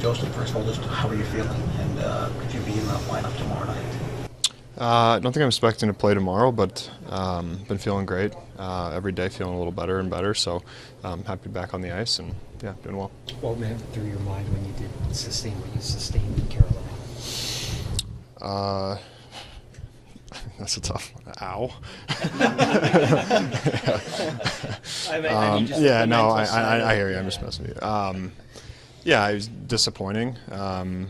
Joseph, first of all, just how are you feeling, and could you be in that lineup tomorrow night? I don't think I'm expecting to play tomorrow, but been feeling great. Every day feeling a little better and better, so happy to be back on the ice and yeah, doing well. What went through your mind when you did sustain what you sustained in Carolina? That's a tough one. Ow. I hear you. I'm just messing with you. Yeah, it was disappointing to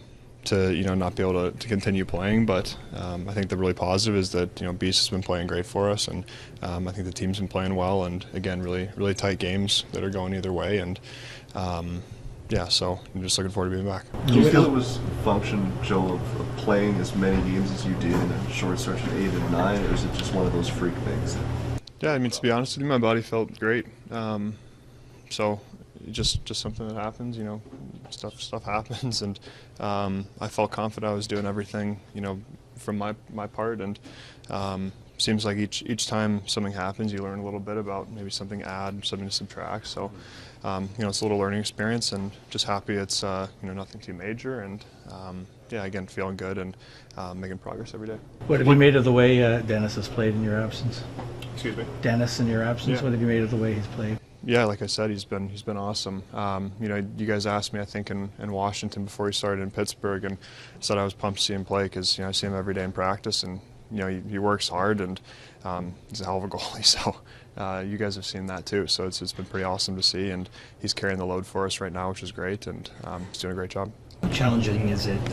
not be able to continue playing, but I think the really positive is that Beast has been playing great for us, and I think the team's been playing well, and again, really tight games that are going either way, and yeah, so I'm just looking forward to being back. Do you feel it was a function, Joe, of playing as many games as you did in a short stretch of 8 and 9, or is it just one of those freak things? Yeah, I mean, to be honest with you, my body felt great. So just something that happens, stuff happens, and I felt confident I was doing everything, from my part, and seems like each time something happens, you learn a little bit about maybe something to add, something to subtract. So, it's a little learning experience, and just happy it's nothing too major, and yeah, again, feeling good and making progress every day. What have you made of the way Dennis has played in your absence? Excuse me? Dennis in your absence, Yeah. What have you made of the way he's played? Yeah, like I said, he's been awesome. You guys asked me, I think, in Washington before he started in Pittsburgh, and said I was pumped to see him play because I see him every day in practice, and he works hard, and he's a hell of a goalie. So you guys have seen that too. So it's been pretty awesome to see, and he's carrying the load for us right now, which is great, and he's doing a great job. How challenging is it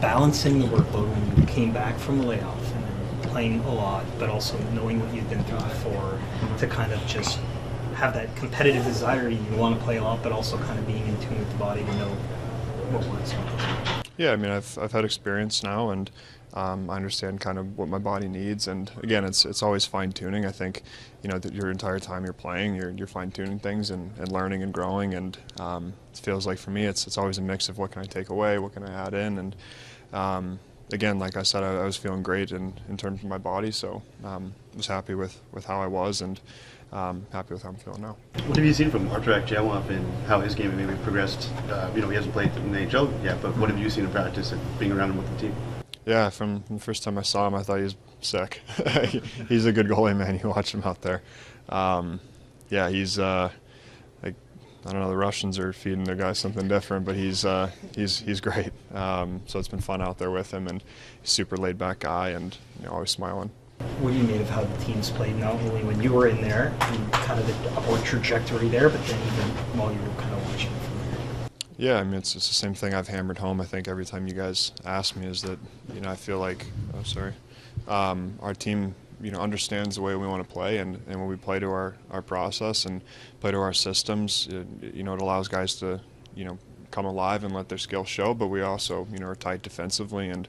balancing the workload when you came back from the layoff and then playing a lot, but also knowing what you've been through before, to kind of just have that competitive desire, you want to play a lot, but also kind of being in tune with the body to know what works? Yeah, I mean, I've had experience now, and I understand kind of what my body needs, and again, it's always fine-tuning. I think that your entire time you're playing, you're fine-tuning things and learning and growing, and it feels like for me it's always a mix of what can I take away, what can I add in, and again, like I said, I was feeling great in terms of my body, so was happy with how I was, and happy with how I'm feeling now. What have you seen from Artur Akjelov and how his game maybe progressed? He hasn't played in the NHL yet, but what have you seen in practice and being around him with the team? Yeah, from the first time I saw him, I thought he was sick. He's a good goalie, man. You watch him out there. Yeah, he's like, I don't know, the Russians are feeding their guys something different, but he's great. So it's been fun out there with him, and he's a super laid-back guy, and always smiling. What do you made of how the team's played, not only when you were in there and kind of the upward trajectory there, but then even while you were kind of watching from there? Yeah, I mean, it's the same thing I've hammered home, I think, every time you guys ask me, is that, I feel like, our team, understands the way we want to play, and when we play to our process and play to our systems, it allows guys to, come alive and let their skills show, but we also, are tight defensively, and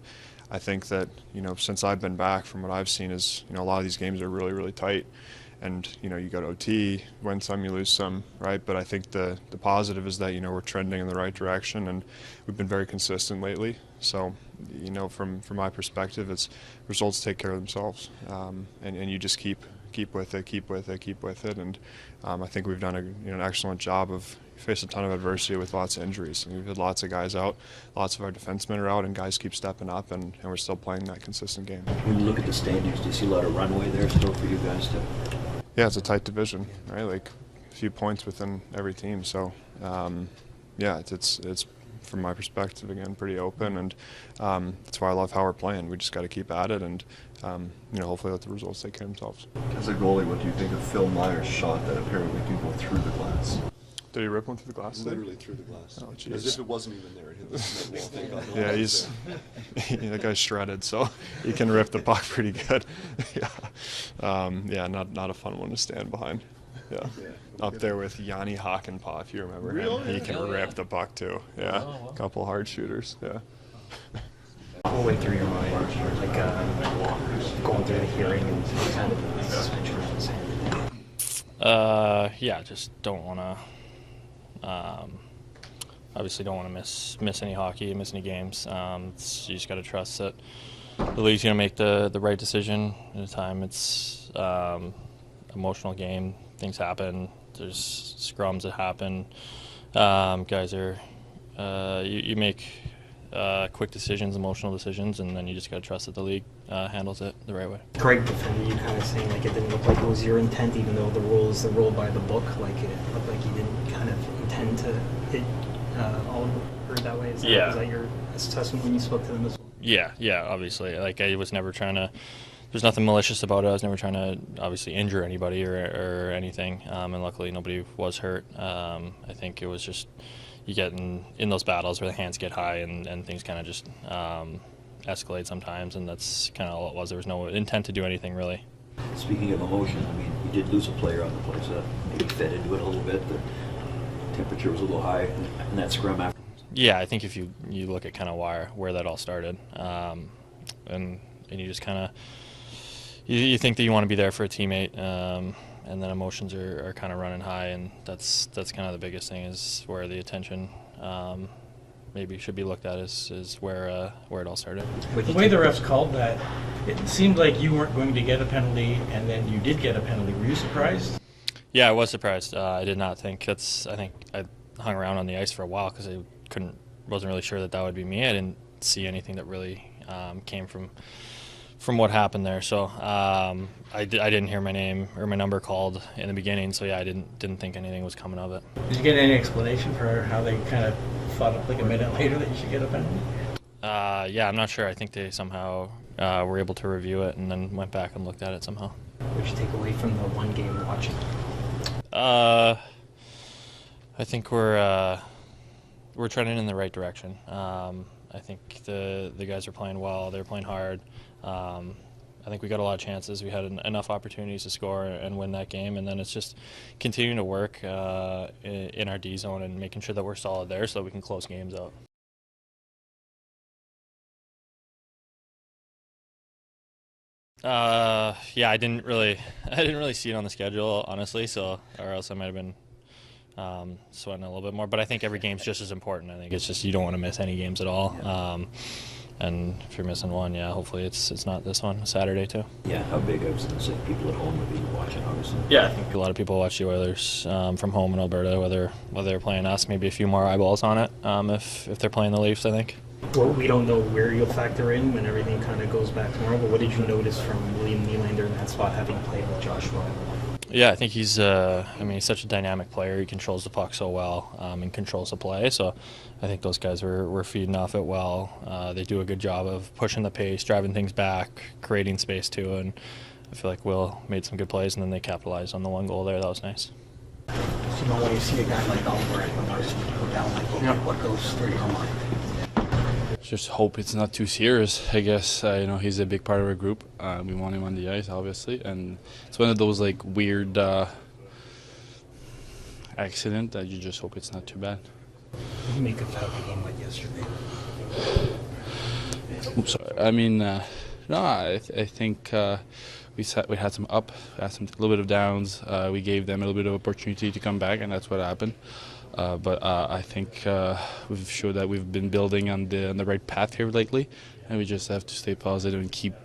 I think that, since I've been back, from what I've seen is, a lot of these games are really, really tight. And, you go to OT, win some, you lose some, right? But I think the positive is that, we're trending in the right direction, and we've been very consistent lately. So, from my perspective, it's results take care of themselves. And you just keep with it. And I think we've done an excellent job of faced a ton of adversity with lots of injuries. And we've had lots of guys out, lots of our defensemen are out, and guys keep stepping up, and we're still playing that consistent game. When you look at the standings, do you see a lot of runway there still for you guys to? Yeah, it's a tight division, right? Like a few points within every team. So, yeah, it's from my perspective, again, pretty open, and that's why I love how we're playing. We just got to keep at it, and hopefully let the results take care of themselves. As a goalie, what do you think of Phil Myers' shot that apparently can go through the glass? Did he rip one through the glass? Literally through the glass. Oh, geez. As if it wasn't even there. It hit the cement wall. Yeah, that guy's shredded, so he can rip the puck pretty good. Yeah, not a fun one to stand behind. Yeah. Up there with Yanni Hakanpää, if you remember him. He can rip the puck too. Yeah, a couple hard shooters. Yeah. What went through your mind, like going through the hearing and kind of the suspension? Yeah, just don't want to. Obviously, don't want to miss any hockey, miss any games. You just got to trust that the league's going to make the right decision at a time. It's emotional game. Things happen. There's scrums that happen. Guys are you make quick decisions, emotional decisions, and then you just got to trust that the league handles it the right way. Greg defended you, kind of saying like it didn't look like it was your intent, even though the rule is the rule by the book. Like it looked like you didn't kind of intend to hit Oliver that way. Is that your assessment when you spoke to them as well? Yeah, obviously. Like I was never trying to. There's nothing malicious about it. I was never trying to obviously injure anybody or anything, and luckily nobody was hurt. I think it was just you get in those battles where the hands get high and things kind of just escalate sometimes, and that's kind of all it was. There was no intent to do anything really. Speaking of emotion, I mean, you did lose a player on the play, so that maybe fed into it a little bit. The temperature was a little high in that scrum after. Yeah, I think if you look at kind of where that all started, and you just kind of you think that you want to be there for a teammate, and then emotions are kind of running high, and that's kind of the biggest thing is where the attention maybe should be looked at is where it all started. The way the refs called that, it seemed like you weren't going to get a penalty, and then you did get a penalty. Were you surprised? Yeah, I was surprised. I did not think I think I hung around on the ice for a while because I wasn't really sure that would be me. I didn't see anything that really came from what happened there. So I didn't hear my name or my number called in the beginning. So yeah, I didn't think anything was coming of it. Did you get any explanation for how they kind of thought like a minute later that you should get a penalty? Yeah, I'm not sure. I think they somehow were able to review it and then went back and looked at it somehow. What did you take away from the one game watching? I think we're trending in the right direction. I think the guys are playing well. They're playing hard. I think we got a lot of chances. We had enough opportunities to score and win that game, and then it's just continuing to work in our D zone and making sure that we're solid there so that we can close games out. Yeah, I didn't really see it on the schedule, honestly. So, or else I might have been sweating a little bit more. But I think every game's just as important. I think it's just you don't want to miss any games at all. And if you're missing one, yeah, hopefully it's not this one, Saturday too. Yeah, how big I was going to say people at home would be watching, obviously. Yeah, I think a lot of people watch the Oilers from home in Alberta, whether they're playing us, maybe a few more eyeballs on it if they're playing the Leafs, I think. Well, we don't know where you'll factor in when everything kind of goes back tomorrow, but what did you notice from William Nylander in that spot, having played with Joshua? Yeah, I think he's such a dynamic player. He controls the puck so well and controls the play. So I think those guys were feeding off it well. They do a good job of pushing the pace, driving things back, creating space too. And I feel like Will made some good plays, and then they capitalized on the one goal there. That was nice. So, when you see a guy like Oliver and others go down like what goes through your mind? Just hope it's not too serious. I guess he's a big part of our group. We want him on the ice, obviously, and it's one of those like weird accident that you just hope it's not too bad. What do you make of how the game went yesterday? Oops, sorry. I mean, I think we had some up, had some a little bit of downs. We gave them a little bit of opportunity to come back, and that's what happened. But I think we've showed that we've been building on the right path here lately, and we just have to stay positive and keep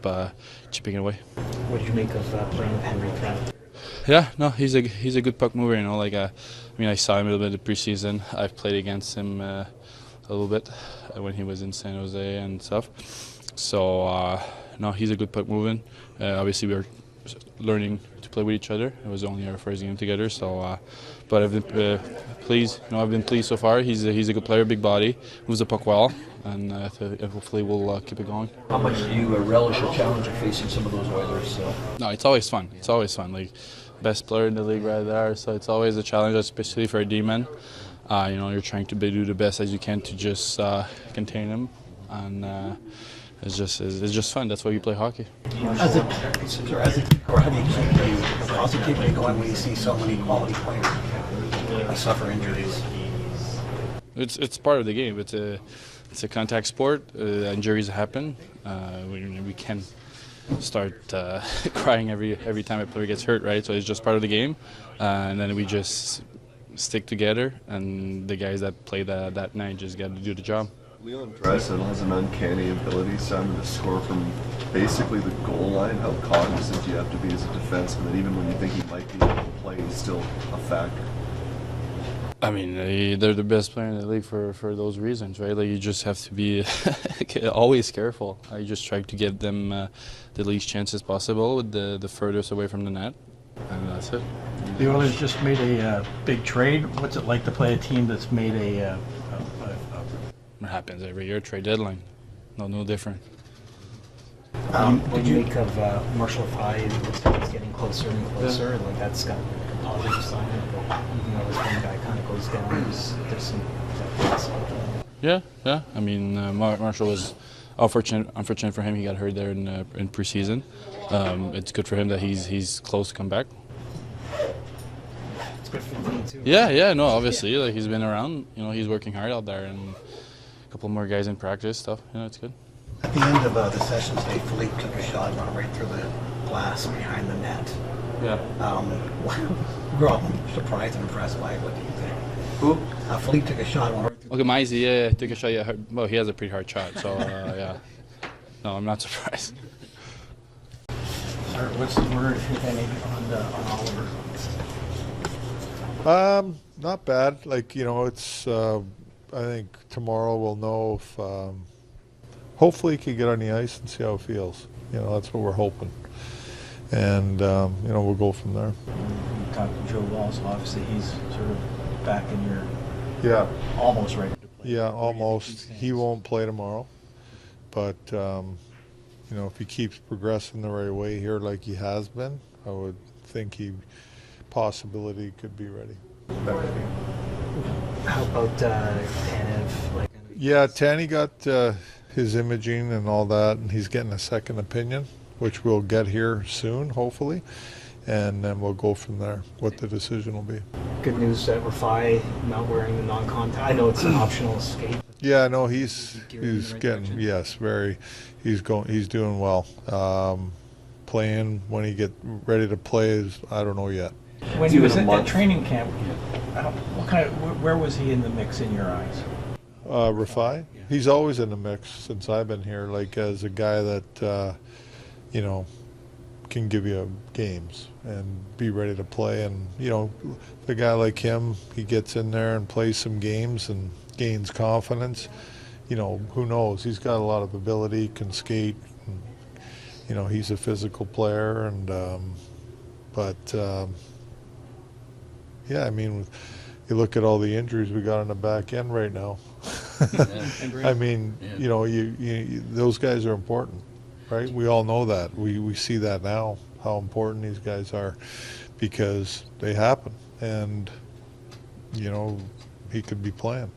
chipping it away. What did you make of playing with Henry Trent? Yeah, no, he's a good puck mover. I saw him a little bit in the preseason. I've played against him a little bit when he was in San Jose and stuff. So no, he's a good puck moving. Obviously, we're learning to play with each other. It was only our first game together, so. But I've been pleased. I've been pleased so far. He's a good player, big body, moves the puck well, and hopefully we'll keep it going. How much do you relish a challenge of facing some of those Oilers? No, it's always fun. It's always fun. Like best player in the league right there, so it's always a challenge, especially for a D-man. You're trying to do the best as you can to just contain him, and it's just fun. That's why you play hockey. As a keeper, how do you positively going when you see so many quality players suffer injuries? It's part of the game. It's a contact sport. Injuries happen. We can start crying every time a player gets hurt, right? So it's just part of the game, and then we just stick together. And the guys that play that night just got to do the job. Leon Draisaitl has an uncanny ability, Simon, to score from basically the goal line. How cognizant do you have to be as a defenseman that even when you think he might be able to play, he's still a factor? I mean, they're the best player in the league for those reasons, right? Like, you just have to be always careful. I just try to give them the least chances possible with the furthest away from the net, and that's it. The Oilers just made a big trade. What's it like to play a team that's made It happens every year, trade deadline. No different. What do you make of Marshall Five? Looks like he's getting closer and closer. Yeah. Like that's got a positive sign. Even though this one guy kind of goes down, there's some. Yeah. I mean, Marshall was unfortunate for him. He got hurt there in preseason. It's good for him that he's close to come back. It's good for the team too. Yeah. No, obviously, like he's been around. You know, he's working hard out there, and a couple more guys in practice stuff. You know, it's good. At the end of the session today, Philippe took a shot and went right through the glass behind the net. Yeah. We're all surprised and impressed by it. What do you think? Who? Philippe took a shot and went right through. Okay, Maisie, yeah, took a shot. Yeah, well, he has a pretty hard shot, so yeah. No, I'm not surprised. Sir, what's the word, if any, on Oliver? Not bad. Like, you know, it's. I think tomorrow we'll know if. Hopefully, he can get on the ice and see how it feels. You know, that's what we're hoping. And you know, we'll go from there. You talked to Joe Woll, so obviously he's sort of back in your. Yeah. Almost ready to play. Yeah, almost. He won't play tomorrow, but you know, if he keeps progressing the right way here, like he has been, I would think possibility could be ready. How about Tanev? Like, yeah, Tanny got his imaging and all that, and he's getting a second opinion, which we'll get here soon, hopefully, and then we'll go from there, what the decision will be. Good news that Rafai not wearing the non-contact. I know it's an optional skate. Yeah, no, he's getting direction. yes, he's doing well. Playing when he get ready to play is I don't know yet. When he was at that training camp, where was he in the mix in your eyes? Rafai, he's always in the mix since I've been here. Like as a guy that you know can give you games and be ready to play, and you know, a guy like him, he gets in there and plays some games and gains confidence. You know, who knows? He's got a lot of ability, can skate. And, you know, he's a physical player, and yeah, I mean, you look at all the injuries we got on the back end right now. I mean, you know, you those guys are important, right? We all know that. We see that now, how important these guys are, because they happen, and you know, he could be playing.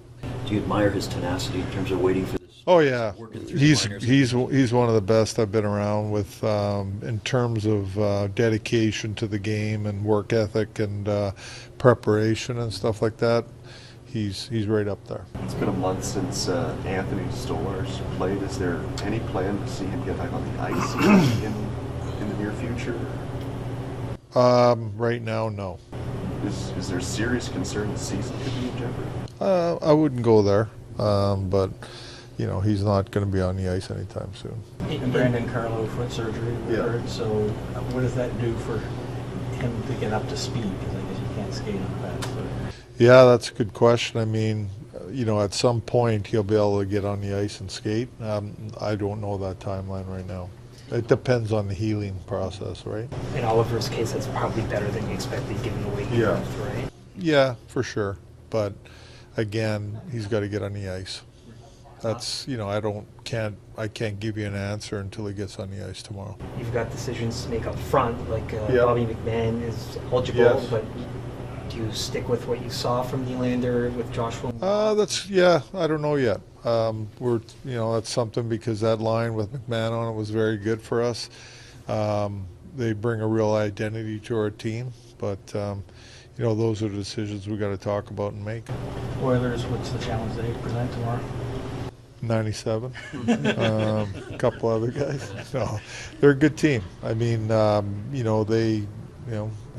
Do you admire his tenacity in terms of waiting for this? Oh yeah, working through he's the minors? he's one of the best I've been around with in terms of dedication to the game and work ethic and preparation and stuff like that. He's right up there. It's been a month since Anthony Stolarz played. Is there any plan to see him get back on the ice in the near future? Right now, no. Is there serious concern the season could be in jeopardy? I wouldn't go there, but you know, he's not going to be on the ice anytime soon. And Brandon Carlo, foot surgery, we heard. So what does that do for him to get up to speed? Because I guess you can't skate on a bad foot. Yeah, that's a good question. I mean, you know, at some point he'll be able to get on the ice and skate. I don't know that timeline right now. It depends on the healing process, right? In Oliver's case, that's probably better than you expected, given the weight he left, right? Yeah, for sure. But again, he's got to get on the ice. That's, you know, I can't give you an answer until he gets on the ice tomorrow. You've got decisions to make up front, like Bobby McMann is eligible, Yes. but do you stick with what you saw from Nylander with Joshua? I don't know yet. That's something, because that line with McMann on it was very good for us. They bring a real identity to our team, but you know, those are the decisions we got to talk about and make. Oilers, what's the challenge they present tomorrow? 97. A couple other guys. No, they're a good team. I mean, you know, they,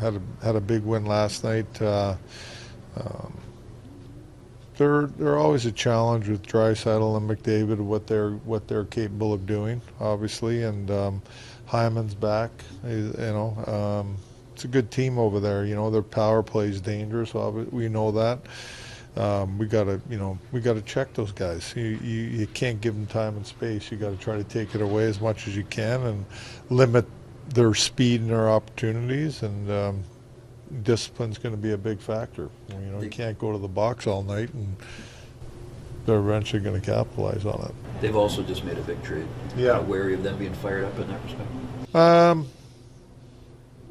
had a big win last night. They're always a challenge with Draisaitl and McDavid, what they're capable of doing, obviously, and Hyman's back. it's a good team over there. You know, their power play is dangerous. We know that. We gotta check those guys. You can't give them time and space. You got to try to take it away as much as you can and limit their speed and their opportunities. And discipline's going to be a big factor. You know, you can't go to the box all night, and they're eventually going to capitalize on it. They've also just made a big trade. Yeah. Wary of them being fired up in that respect?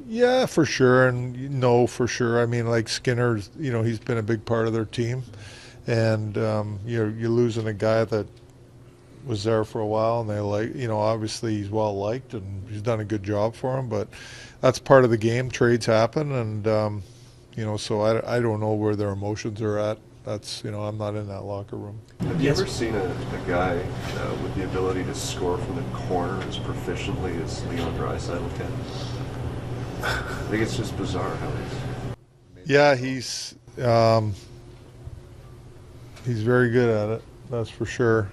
Yeah, for sure, and no, for sure. I mean, like Skinner's, you know, he's been a big part of their team, and you're losing a guy that was there for a while, and they like, you know, obviously he's well liked and he's done a good job for him, but that's part of the game. Trades happen, and you know, so I don't know where their emotions are at. That's, you know, I'm not in that locker room. Have you ever seen a guy with the ability to score from the corner as proficiently as Leon Draisaitl can? I think it's just bizarre how Yeah, he's very good at it. That's for sure.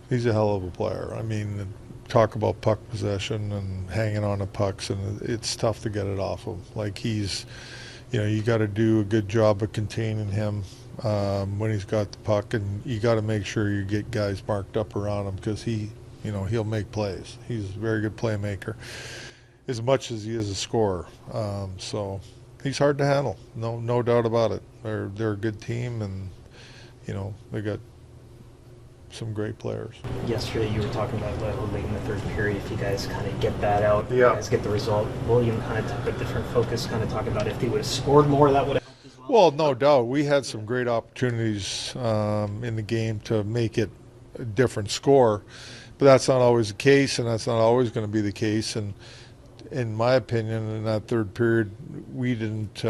He's a hell of a player. I mean, talk about puck possession and hanging on to pucks, and it's tough to get it off him. Like, he's, you know, you got to do a good job of containing him when he's got the puck, and you got to make sure you get guys marked up around him, because he, you know, he'll make plays. He's a very good playmaker, as much as he is a scorer. So he's hard to handle. No doubt about it. They're a good team, and you know, they got some great players. Yesterday you were talking about late in the third period, if you guys kind of get that out, Yeah. you guys get the result. William kind of took a different focus, kind of talking about if he would have scored more, that would have helped as well. Well, no doubt. We had some great opportunities in the game to make it a different score, but that's not always the case, and that's not always going to be the case. And in my opinion, in that third period, we didn't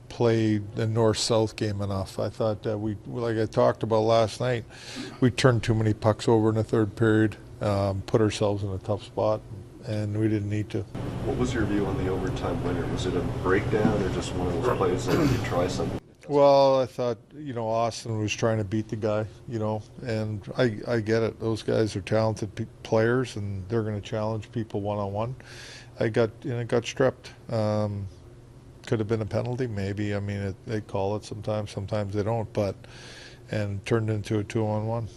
play the north-south game enough. I thought that we, like I talked about last night, we turned too many pucks over in the third period, put ourselves in a tough spot, and we didn't need to. What was your view on the overtime winner? Was it a breakdown or just one of those plays that you try something? Well, I thought, you know, Austin was trying to beat the guy, you know, and I get it. Those guys are talented players, and they're going to challenge people one-on-one. It got stripped. Could have been a penalty, maybe. I mean, they call it sometimes they don't, and turned into a 2-on-1.